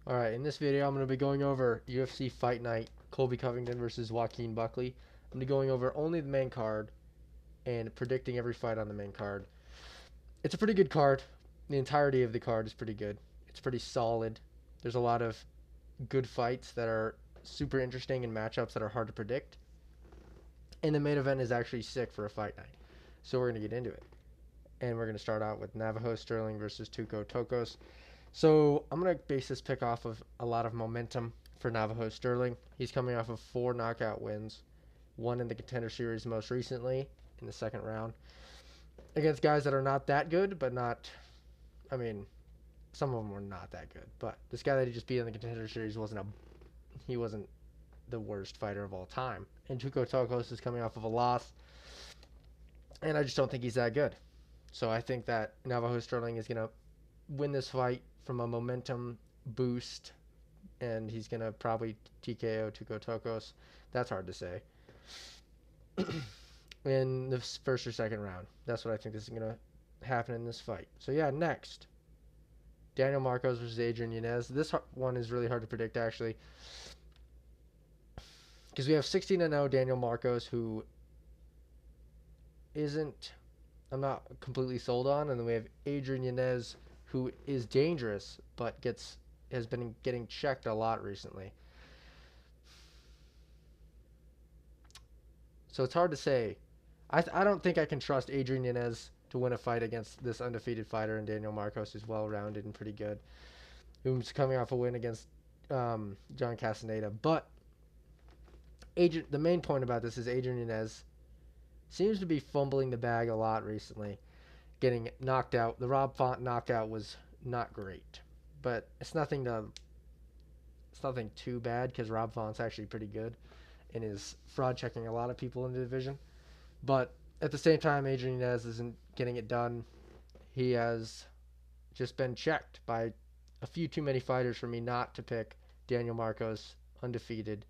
Alright, in this video I'm going to be going over UFC Fight Night, Colby Covington versus Joaquin Buckley. I'm going to be going over only the main card and predicting every fight on the main card. It's a pretty good card. The entirety of the card is pretty good. It's pretty solid. There's a lot of good fights that are super interesting and matchups that are hard to predict. And the main event is actually sick for a fight night. So we're going to get into it. And we're going to start out with Navajo Sterling versus Tuco Tokos. So I'm going to base this pick off of a lot of momentum for Navajo Sterling. He's coming off of 4 knockout wins, one in the Contender Series most recently in the second round, against guys that are not that good, but not, I mean, some of them were not that good. But this guy that he just beat in the Contender Series he wasn't the worst fighter of all time. And Tuco Tokos is coming off of a loss, and I just don't think he's that good. So I think that Navajo Sterling is going to win this fight from a momentum boost, and he's going to probably TKO Tuco Tokos. That's hard to say. In the first or second round. That's what I think is going to happen in this fight. So yeah, next. Daniel Marcos versus Adrian Yanez. This one is really hard to predict, actually, because we have 16-0 Daniel Marcos, who isn't, I'm not completely sold on, and then we have Adrian Yanez, who is dangerous but has been getting checked a lot recently. So it's hard to say. I don't think I can trust Adrian Yanez to win a fight against this undefeated fighter, and Daniel Marcos, who's well-rounded and pretty good, who's coming off a win against John Castaneda. But the main point about this is Adrian Yanez seems to be fumbling the bag a lot recently, getting knocked out. The Rob Font knockout was not great, but it's nothing too bad because Rob Font's actually pretty good and is fraud checking a lot of people in the division. But at the same time, Adrian Yanez isn't getting it done. He has just been checked by a few too many fighters for me not to pick Daniel Marcos undefeated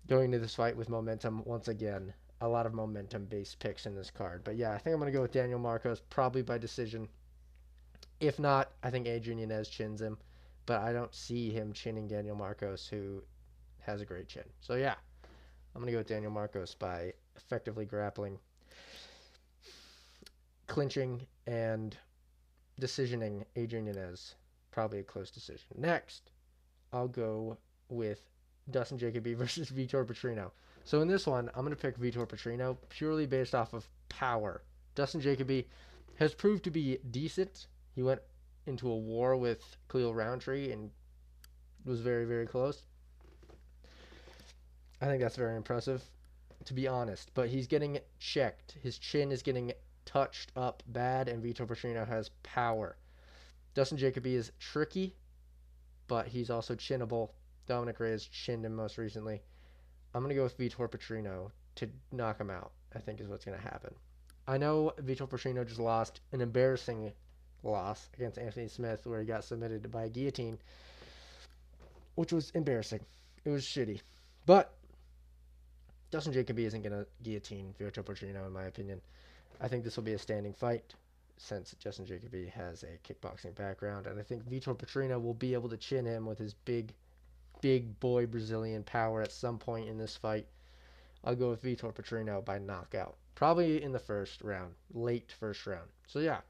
going into this fight with momentum once again. A lot of momentum-based picks in this card. But yeah, I think I'm going to go with Daniel Marcos, probably by decision. If not, I think Adrian Yanez chins him. But I don't see him chinning Daniel Marcos, who has a great chin. So yeah, I'm going to go with Daniel Marcos by effectively grappling, clinching, and decisioning Adrian Yanez. Probably a close decision. Next, I'll go with Dustin Jacoby versus Vitor Petrino. So in this one, I'm going to pick Vitor Petrino purely based off of power. Dustin Jacoby has proved to be decent. He went into a war with Khalil Roundtree and was very, very close. I think that's very impressive, to be honest. But he's getting checked. His chin is getting touched up bad, and Vitor Petrino has power. Dustin Jacoby is tricky, but he's also chinnable. Dominic Reyes chinned him most recently. I'm going to go with Vitor Petrino to knock him out, I think is what's going to happen. I know Vitor Petrino just lost an embarrassing loss against Anthony Smith where he got submitted by a guillotine, which was embarrassing. It was shitty. But Dustin Jacoby isn't going to guillotine Vitor Petrino, in my opinion. I think this will be a standing fight since Dustin Jacoby has a kickboxing background, and I think Vitor Petrino will be able to chin him with his big boy Brazilian power at some point in this fight. I'll go with Vitor Petrino by knockout. Probably in the first round, late first round. So yeah,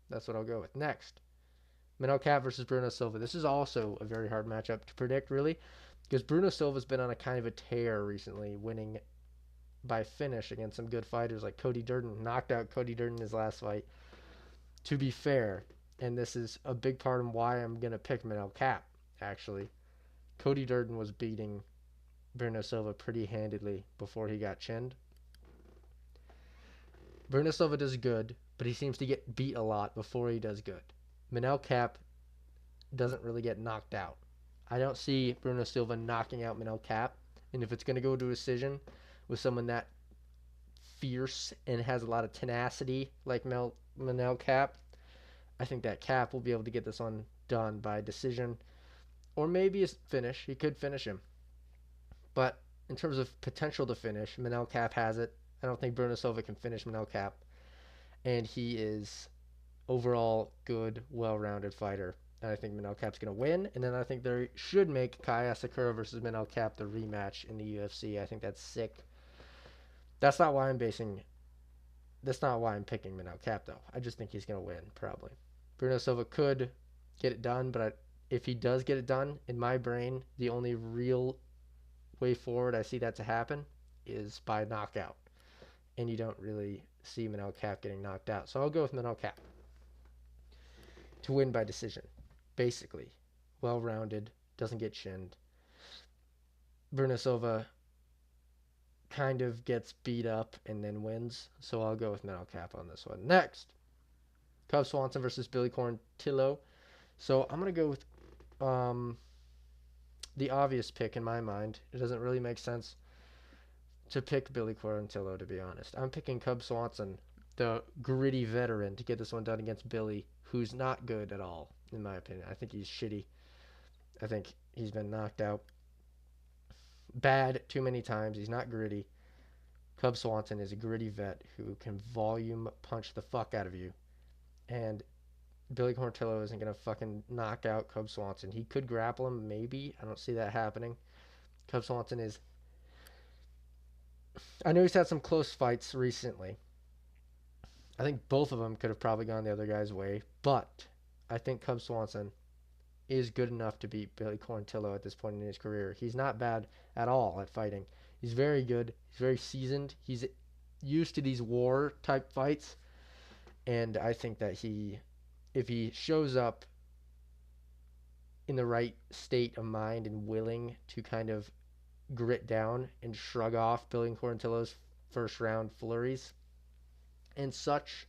that's what I'll go with. Next, Manel Kape versus Bruno Silva. This is also a very hard matchup to predict, really, because Bruno Silva's been on a kind of a tear recently, winning by finish against some good fighters like Cody Durden. Knocked out Cody Durden in his last fight. To be fair, and this is a big part of why I'm going to pick Manel Kape, actually, Cody Durden was beating Bruno Silva pretty handedly before he got chinned. Bruno Silva does good, but he seems to get beat a lot before he does good. Manel Kape doesn't really get knocked out. I don't see Bruno Silva knocking out Manel Kape, and if it's going to go to a decision with someone that fierce and has a lot of tenacity like Manel Kape, I think that Kape will be able to get this one done by decision. Or maybe a finish. He could finish him. But in terms of potential to finish, Manel Kape has it. I don't think Bruno Silva can finish Manel Kape. And he is overall good, well-rounded fighter. And I think Manel Cap's going to win. And then I think they should make Kai Asakura versus Manel Cap the rematch in the UFC. I think that's sick. That's not why I'm basing. That's not why I'm picking Manel Cap, though. I just think he's going to win, probably. Bruno Silva could get it done, but if he does get it done, in my brain, the only real way forward I see that to happen is by knockout. And you don't really see Manel Cap getting knocked out. So I'll go with Manel Cap to win by decision, basically. Well-rounded, doesn't get chinned. Bruno Silva kind of gets beat up and then wins, so I'll go with Manel Cap on this one. Next, Cub Swanson versus Billy Quarantillo. So I'm going to go with the obvious pick in my mind. It doesn't really make sense to pick Billy Quarantillo, to be honest. I'm picking Cub Swanson, the gritty veteran, to get this one done against Billy, who's not good at all, in my opinion. I think he's shitty. I think he's been knocked out bad too many times. He's not gritty. Cub Swanson is a gritty vet who can volume punch the fuck out of you. And Billy Quarantillo isn't going to fucking knock out Cub Swanson. He could grapple him, maybe. I don't see that happening. Cub Swanson is... I know he's had some close fights recently. I think both of them could have probably gone the other guy's way. But I think Cub Swanson is good enough to beat Billy Quarantillo at this point in his career. He's not bad at all at fighting. He's very good. He's very seasoned. He's used to these war-type fights. And I think that if he shows up in the right state of mind and willing to kind of grit down and shrug off Billy Quarantillo's first-round flurries and such,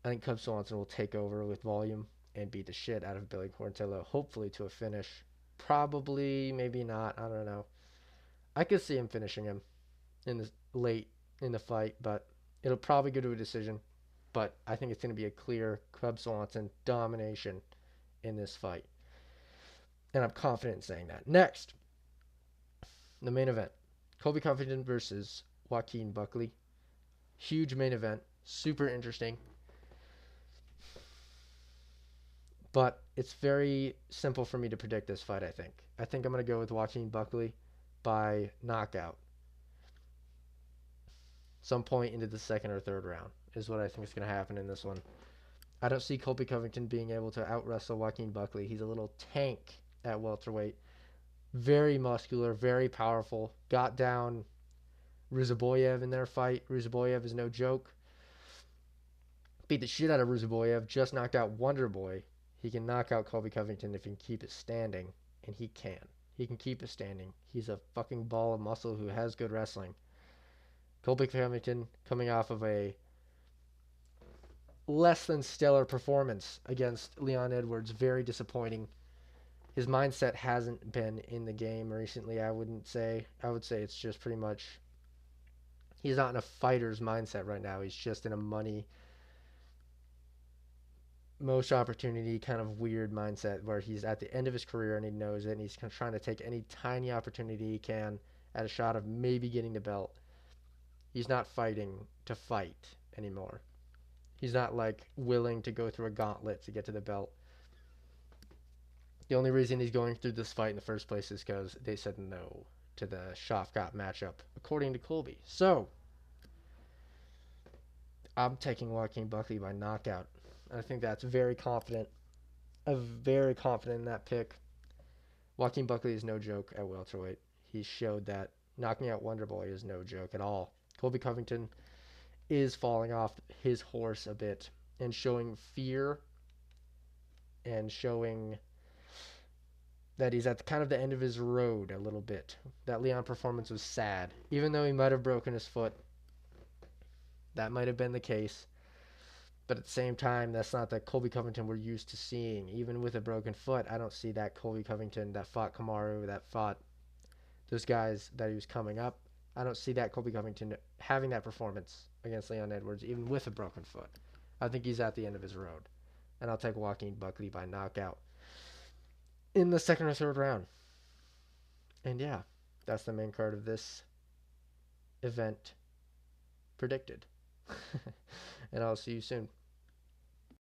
I think Cub Swanson will take over with volume and beat the shit out of Billy Quarantillo, hopefully to a finish. Probably, maybe not. I don't know. I could see him finishing him late in the fight, but it'll probably go to a decision. But I think it's going to be a clear Cub Swanson domination in this fight. And I'm confident in saying that. Next, the main event. Colby Covington versus Joaquin Buckley. Huge main event. Super interesting. But it's very simple for me to predict this fight, I think. I think I'm going to go with Joaquin Buckley by knockout. Some point into the second or third round is what I think is going to happen in this one. I don't see Colby Covington being able to out-wrestle Joaquin Buckley. He's a little tank at welterweight. Very muscular, very powerful. Got down Ruziboyev in their fight. Ruziboyev is no joke. Beat the shit out of Ruziboyev. Just knocked out Wonder Boy. He can knock out Colby Covington if he can keep it standing. And he can. He can keep it standing. He's a fucking ball of muscle who has good wrestling. Colby Covington coming off of a less than stellar performance against Leon Edwards. Very disappointing. His mindset hasn't been in the game recently, I would say it's just pretty much... He's not in a fighter's mindset right now. He's just in a money... most opportunity kind of weird mindset where he's at the end of his career and he knows it, and he's trying to take any tiny opportunity he can at a shot of maybe getting the belt. He's not fighting to fight anymore. He's not like willing to go through a gauntlet to get to the belt. The only reason he's going through this fight in the first place is because they said no to the Shafkat matchup, according to Colby. So, I'm taking Joaquin Buckley by knockout. I think that's very confident. I'm very confident in that pick. Joaquin Buckley is no joke at welterweight. He showed that knocking out Wonder Boy is no joke at all. Colby Covington is falling off his horse a bit and showing fear and showing that he's at kind of the end of his road a little bit. That Leon performance was sad. Even though he might have broken his foot, that might have been the case. But at the same time, that's not the Colby Covington we're used to seeing. Even with a broken foot, I don't see that Colby Covington that fought Kamaru, that fought those guys that he was coming up. I don't see that Colby Covington having that performance against Leon Edwards, even with a broken foot. I think he's at the end of his road. And I'll take Joaquin Buckley by knockout in the second or third round. And yeah, that's the main card of this event predicted. And I'll see you soon.